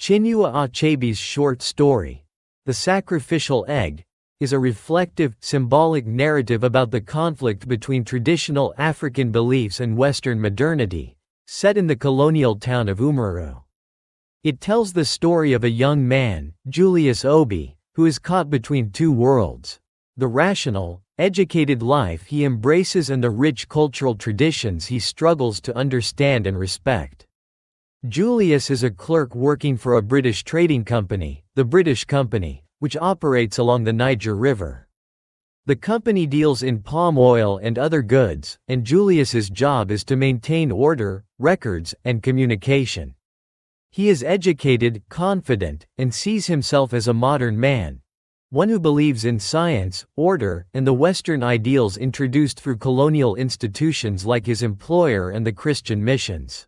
Chinua Achebe's short story, The Sacrificial Egg, is a reflective, symbolic narrative about the conflict between traditional African beliefs and Western modernity, set in the colonial town of Umaru. It tells the story of a young man, Julius Obi, who is caught between two worlds: the rational, educated life he embraces and the rich cultural traditions he struggles to understand and respect. Julius is a clerk working for a British trading company, the British Company, which operates along the Niger River. The company deals in palm oil and other goods, and Julius's job is to maintain order, records, and communication. He is educated, confident, and sees himself as a modern man, one who believes in science, order, and the Western ideals introduced through colonial institutions like his employer and the Christian missions.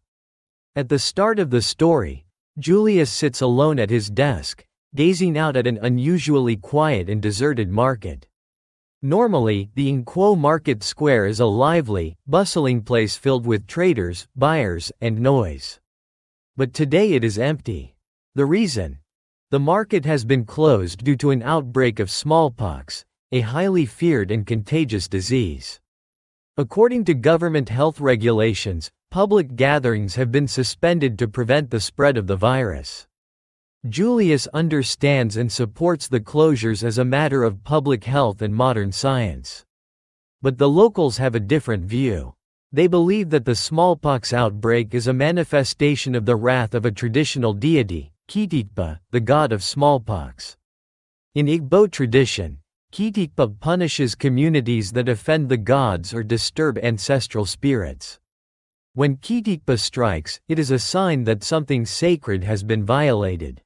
At the start of the story, Julius sits alone at his desk, gazing out at an unusually quiet and deserted market. Normally, the Nkwo Market Square is a lively, bustling place filled with traders, buyers, and noise. But today it is empty. The reason? The market has been closed due to an outbreak of smallpox, a highly feared and contagious disease. According to government health regulations, public gatherings have been suspended to prevent the spread of the virus. Julius understands and supports the closures as a matter of public health and modern science. But the locals have a different view. They believe that the smallpox outbreak is a manifestation of the wrath of a traditional deity, Kitikpa, the god of smallpox. In Igbo tradition, Kitikpa punishes communities that offend the gods or disturb ancestral spirits. When Kitikpa strikes, it is a sign that something sacred has been violated.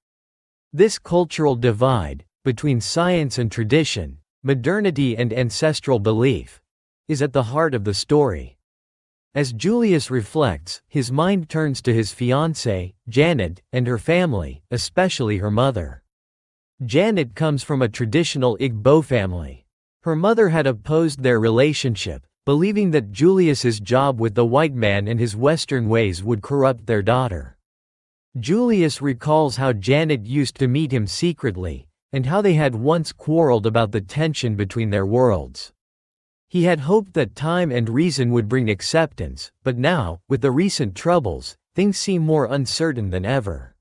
This cultural divide, between science and tradition, modernity and ancestral belief, is at the heart of the story. As Julius reflects, his mind turns to his fiancée, Janet, and her family, especially her mother. Janet comes from a traditional Igbo family. Her mother had opposed their relationship, believing that Julius's job with the white man and his Western ways would corrupt their daughter. Julius recalls how Janet used to meet him secretly, and how they had once quarreled about the tension between their worlds. He had hoped that time and reason would bring acceptance, but now, with the recent troubles, things seem more uncertain than ever.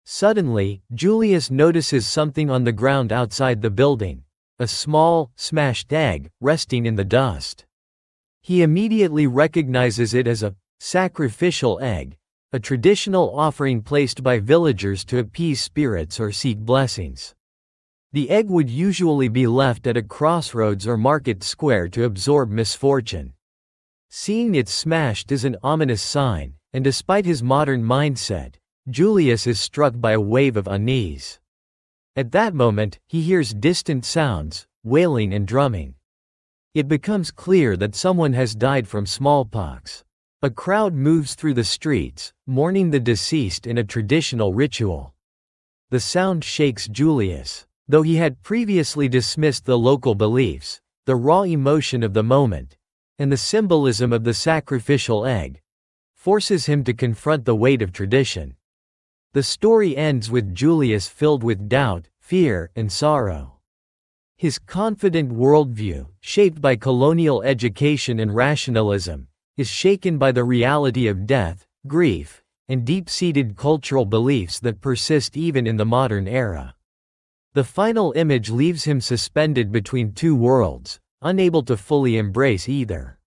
Suddenly, Julius notices something on the ground outside the building: a small, smashed egg, resting in the dust. He immediately recognizes it as a sacrificial egg, a traditional offering placed by villagers to appease spirits or seek blessings. The egg would usually be left at a crossroads or market square to absorb misfortune. Seeing it smashed is an ominous sign, and despite his modern mindset, Julius is struck by a wave of unease. At that moment, he hears distant sounds, wailing and drumming. It becomes clear that someone has died from smallpox. A crowd moves through the streets, mourning the deceased in a traditional ritual. The sound shakes Julius. Though he had previously dismissed the local beliefs, the raw emotion of the moment, and the symbolism of the sacrificial egg, forces him to confront the weight of tradition. The story ends with Julius filled with doubt, fear, and sorrow. His confident worldview, shaped by colonial education and rationalism, is shaken by the reality of death, grief, and deep-seated cultural beliefs that persist even in the modern era. The final image leaves him suspended between two worlds, unable to fully embrace either.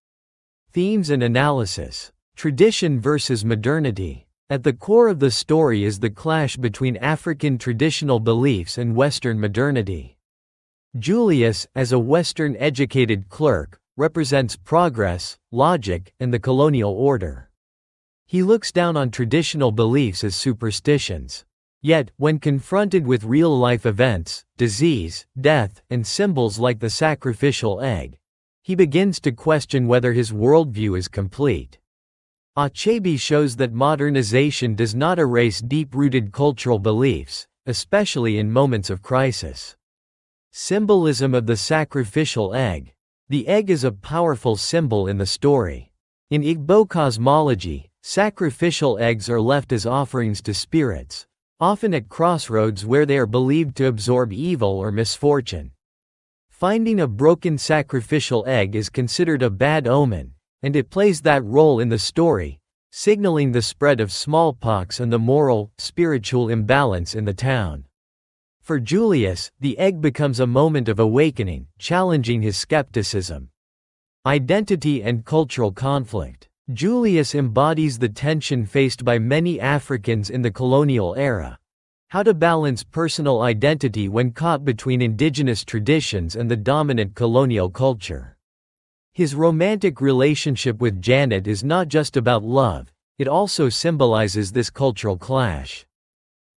Themes and analysis: tradition versus modernity. At the core of the story is the clash between African traditional beliefs and Western modernity. Julius, as a Western-educated clerk, represents progress, logic, and the colonial order. He looks down on traditional beliefs as superstitions. Yet, when confronted with real-life events, disease, death, and symbols like the sacrificial egg, he begins to question whether his worldview is complete. Achebe shows that modernization does not erase deep-rooted cultural beliefs, especially in moments of crisis. Symbolism of the sacrificial egg. The egg is a powerful symbol in the story. In Igbo cosmology, sacrificial eggs are left as offerings to spirits, often at crossroads where they are believed to absorb evil or misfortune. Finding a broken sacrificial egg is considered a bad omen, and it plays that role in the story, signaling the spread of smallpox and the moral, spiritual imbalance in the town. For Julius, the egg becomes a moment of awakening, challenging his skepticism. Identity and cultural conflict. Julius embodies the tension faced by many Africans in the colonial era. How to balance personal identity when caught between indigenous traditions and the dominant colonial culture. His romantic relationship with Janet is not just about love, it also symbolizes this cultural clash.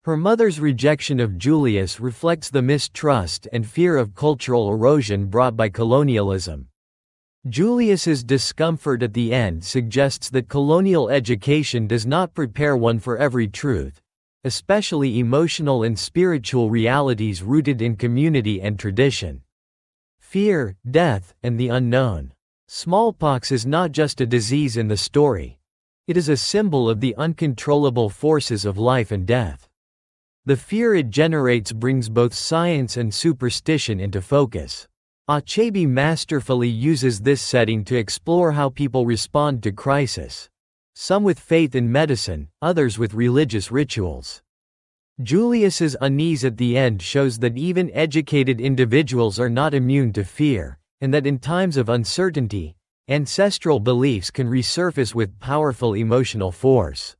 Her mother's rejection of Julius reflects the mistrust and fear of cultural erosion brought by colonialism. Julius's discomfort at the end suggests that colonial education does not prepare one for every truth, especially emotional and spiritual realities rooted in community and tradition. Fear, death, and the unknown. Smallpox is not just a disease in the story. It is a symbol of the uncontrollable forces of life and death. The fear it generates brings both science and superstition into focus. Achebe masterfully uses this setting to explore how people respond to crisis. Some with faith in medicine, others with religious rituals. Julius's unease at the end shows that even educated individuals are not immune to fear, and that in times of uncertainty, ancestral beliefs can resurface with powerful emotional force.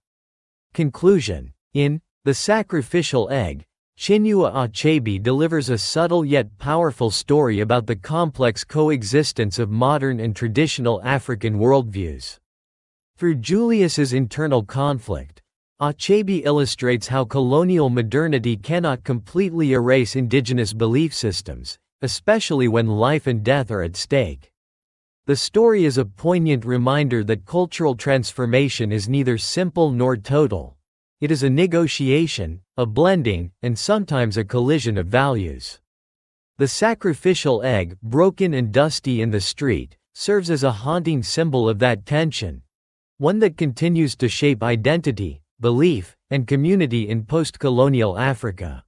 Conclusion. In The Sacrificial Egg, Chinua Achebe delivers a subtle yet powerful story about the complex coexistence of modern and traditional African worldviews. Through Julius's internal conflict, Achebe illustrates how colonial modernity cannot completely erase indigenous belief systems, especially when life and death are at stake. The story is a poignant reminder that cultural transformation is neither simple nor total. It is a negotiation, a blending, and sometimes a collision of values. The sacrificial egg, broken and dusty in the street, serves as a haunting symbol of that tension, one that continues to shape identity, belief, and community in post-colonial Africa.